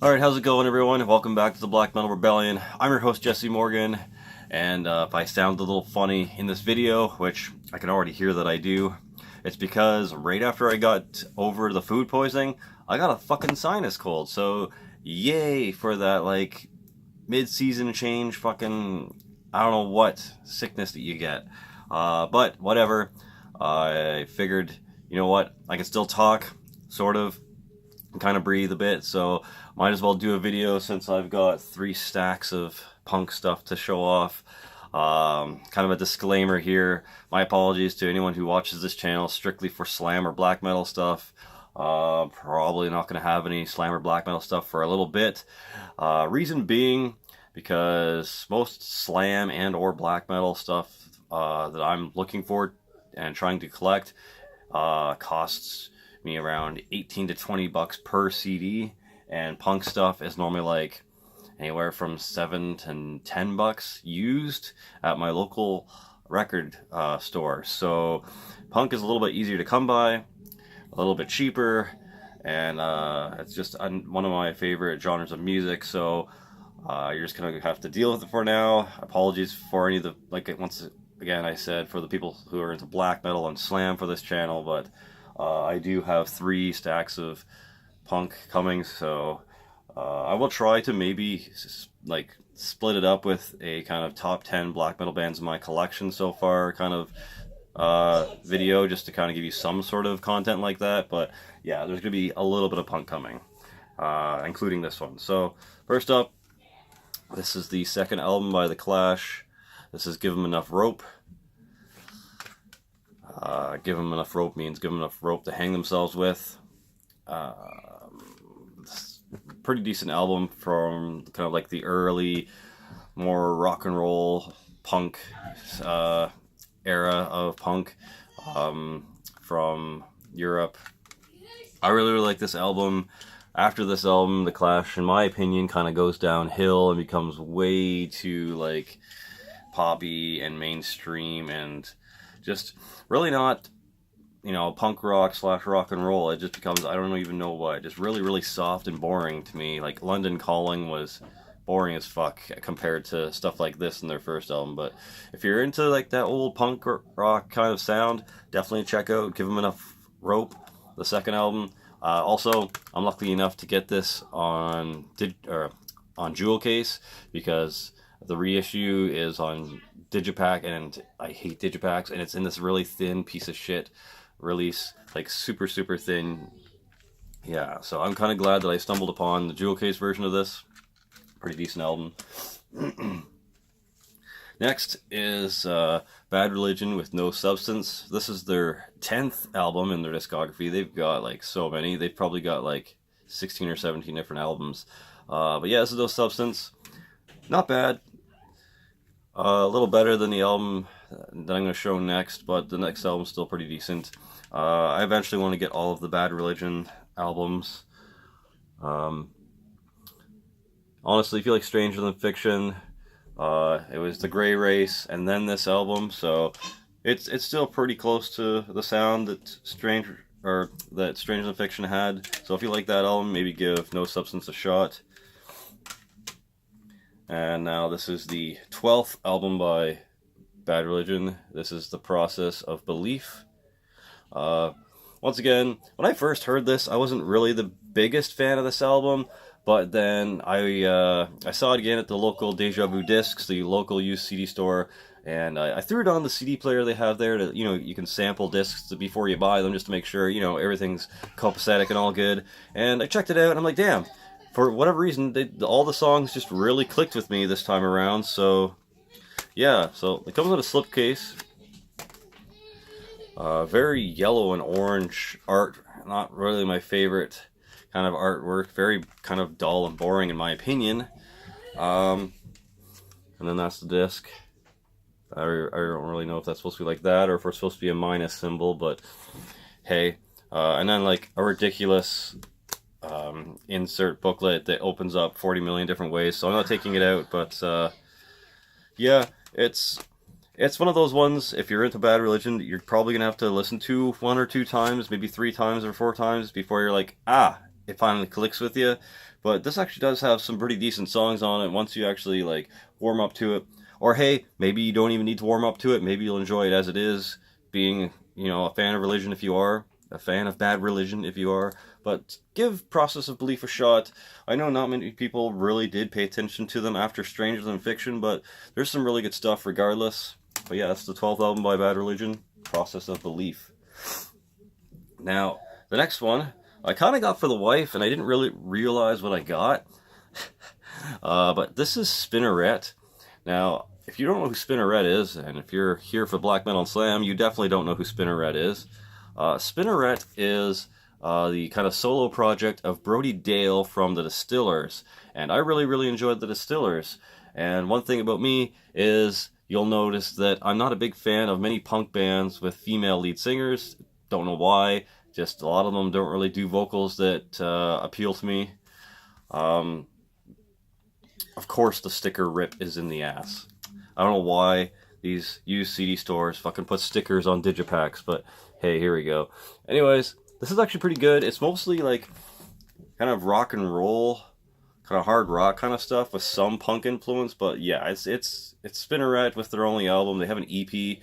Alright, how's it going, everyone? Welcome back to the Black Metal Rebellion. I'm your host, Jesse Morgan, and if I sound a little funny in this video, which I can already hear that I do, it's because right after I got over the food poisoning, I got a fucking sinus cold, so yay for that, like, mid-season change fucking, I don't know what sickness that you get. But whatever, I figured, you know what, I can still talk, sort of, kind of breathe a bit, so might as well do a video since I've got 3 stacks of punk stuff to show off. Kind of a disclaimer here, my apologies to anyone who watches this channel strictly for slam or black metal stuff. Probably not going to have any slam or black metal stuff for a little bit. Reason being, because most slam and or black metal stuff that I'm looking for and trying to collect costs me around 18 to 20 bucks per CD, and punk stuff is normally like anywhere from 7 to 10 bucks used at my local record store. So punk is a little bit easier to come by, a little bit cheaper, and it's just one of my favorite genres of music, so you're just gonna have to deal with it for now. Apologies for any of the, like, once again I said, for the people who are into black metal and slam for this channel, but I do have 3 stacks of punk coming, so I will try to maybe like split it up with a kind of top 10 black metal bands in my collection so far kind of video, just to kind of give you some sort of content like that. But yeah, there's gonna be a little bit of punk coming, including this one. So first up, this is the second album by The Clash. This is Give 'Em Enough Rope. Give them enough rope means give them enough rope to hang themselves with. Pretty decent album from kind of like the early, more rock and roll punk era of punk from Europe. I really like this album. After this album, The Clash, in my opinion, kind of goes downhill and becomes way too like poppy and mainstream and just really not, you know, punk rock / rock and roll. It just becomes, I don't even know what, just really soft and boring to me. Like London Calling was boring as fuck compared to stuff like this in their first album. But if you're into like that old punk rock kind of sound, definitely check out Give 'Em Enough Rope, the second album. Also, I'm lucky enough to get this on Jewel Case, because the reissue is on Digipack, and I hate Digipacks, and it's in this really thin piece of shit release, like super thin. Yeah, so I'm kind of glad that I stumbled upon the Jewel Case version of this. Pretty decent album. Next is Bad Religion with No Substance. This is their 10th album in their discography. They've got like so many. They've probably got like 16 or 17 different albums. But yeah, this is No Substance. Not bad. A little better than the album that I'm going to show next, but the next album's still pretty decent. I eventually want to get all of the Bad Religion albums. Honestly, I feel like Stranger Than Fiction. It was The Grey Race, and then this album, so it's still pretty close to the sound that Stranger Than Fiction had. So if you like that album, maybe give No Substance a shot. And now this is the 12th album by Bad Religion. This is The Process of Belief. Once again, when I first heard this, I wasn't really the biggest fan of this album, but then I saw it again at the local Deja Vu Discs, the local used CD store, and I threw it on the CD player they have there to, you know, you can sample discs before you buy them just to make sure, you know, everything's copacetic and all good. And I checked it out, and I'm like, damn. For whatever reason, all the songs just really clicked with me this time around, so yeah, so it comes in a slipcase. Very yellow and orange art, not really my favorite kind of artwork, very kind of dull and boring in my opinion. And then that's the disc. I don't really know if that's supposed to be like that or if it's supposed to be a minus symbol, but hey. And then like a ridiculous insert booklet that opens up 40 million different ways, so I'm not taking it out, but yeah, it's one of those ones, if you're into Bad Religion, you're probably gonna have to listen to 1 or 2 times, maybe 3 times or 4 times before you're like, ah, it finally clicks with you. But this actually does have some pretty decent songs on it once you actually like warm up to it. Or hey, maybe you don't even need to warm up to it. Maybe you'll enjoy it as it is, being, you know, a fan of Religion if you are, a fan of Bad Religion if you are. But give Process of Belief a shot. I know not many people really did pay attention to them after Stranger Than Fiction, but there's some really good stuff regardless. But yeah, that's the 12th album by Bad Religion, Process of Belief. Now, the next one, I kind of got for the wife, and I didn't really realize what I got. But this is Spinnerette. Now, if you don't know who Spinnerette is, and if you're here for Black Metal Slam, you definitely don't know who Spinnerette is. Spinnerette is the kind of solo project of Brody Dale from The Distillers. And I really, really enjoyed The Distillers. And one thing about me is you'll notice that I'm not a big fan of many punk bands with female lead singers. Don't know why. Just a lot of them don't really do vocals that appeal to me. Of course, the sticker rip is in the ass. I don't know why these used CD stores fucking put stickers on digipacks, but hey, here we go. Anyways, this is actually pretty good. It's mostly like kind of rock and roll, kind of hard rock kind of stuff with some punk influence. But yeah, it's Spinnerette with their only album. They have an EP,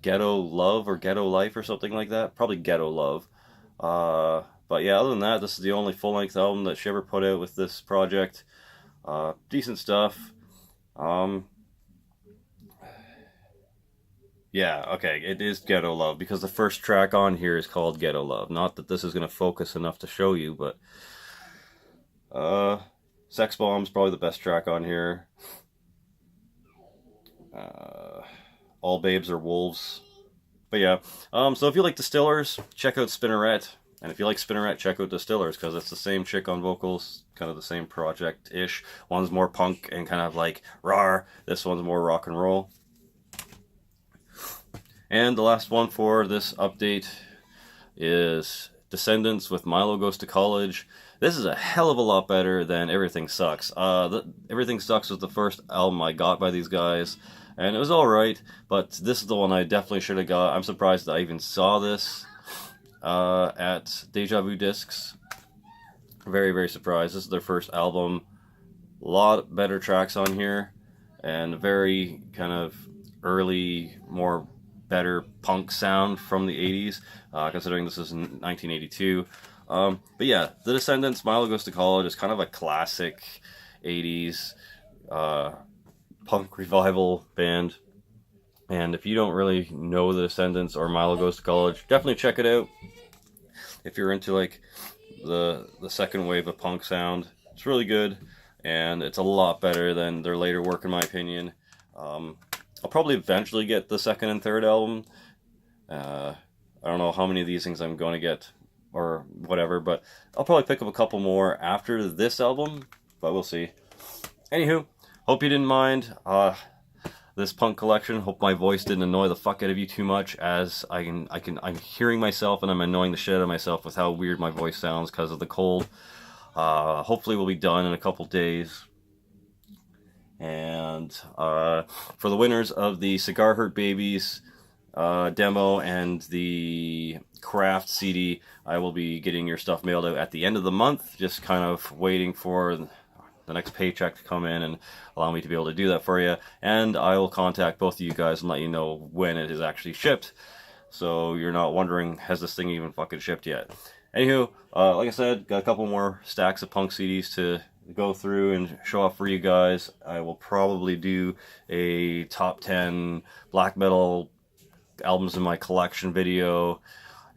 Ghetto Love or Ghetto Life or something like that. Probably Ghetto Love. But yeah, other than that, this is the only full-length album that she ever put out with this project. Decent stuff. Yeah, okay, it is Ghetto Love, because the first track on here is called Ghetto Love. Not that this is going to focus enough to show you, but Sex Bomb's probably the best track on here. All Babes Are Wolves. But yeah, so if you like Distillers, check out Spinnerette. And if you like Spinnerette, check out Distillers, because it's the same chick on vocals, kind of the same project-ish. One's more punk and kind of like rawr. This one's more rock and roll. And the last one for this update is Descendants with Milo Goes to College. This is a hell of a lot better than Everything Sucks. Everything Sucks was the first album I got by these guys, and it was alright, but this is the one I definitely should have got. I'm surprised that I even saw this at Deja Vu Discs. Very, very surprised. This is their first album. A lot better tracks on here, and very kind of early, more better punk sound from the 80s, considering this is in 1982. But yeah, The Descendants, Milo Goes to College is kind of a classic 80s punk revival band. And if you don't really know The Descendants or Milo Goes to College, definitely check it out. If you're into like the second wave of punk sound, it's really good, and it's a lot better than their later work in my opinion. I'll probably eventually get the second and third album. I don't know how many of these things I'm going to get or whatever, but I'll probably pick up a couple more after this album, but we'll see. Anywho, hope you didn't mind this punk collection. Hope my voice didn't annoy the fuck out of you too much, as I'm hearing myself and I'm annoying the shit out of myself with how weird my voice sounds because of the cold. Hopefully we'll be done in a couple days. And for the winners of the Cigar Hurt Babies demo and the Craft CD, I will be getting your stuff mailed out at the end of the month, just kind of waiting for the next paycheck to come in and allow me to be able to do that for you. And I will contact both of you guys and let you know when it is actually shipped, so you're not wondering, has this thing even fucking shipped yet? Anywho, like I said, got a couple more stacks of punk CDs to go through and show off for you guys. I will probably do a top 10 black metal albums in my collection video,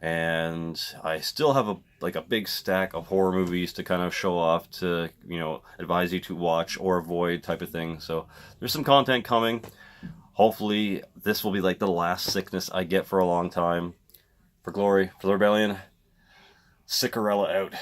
and I still have a big stack of horror movies to kind of show off, to, you know, advise you to watch or avoid type of thing. So there's some content coming. Hopefully this will be like the last sickness I get for a long time. For Glory, for the Rebellion, Sickarella out.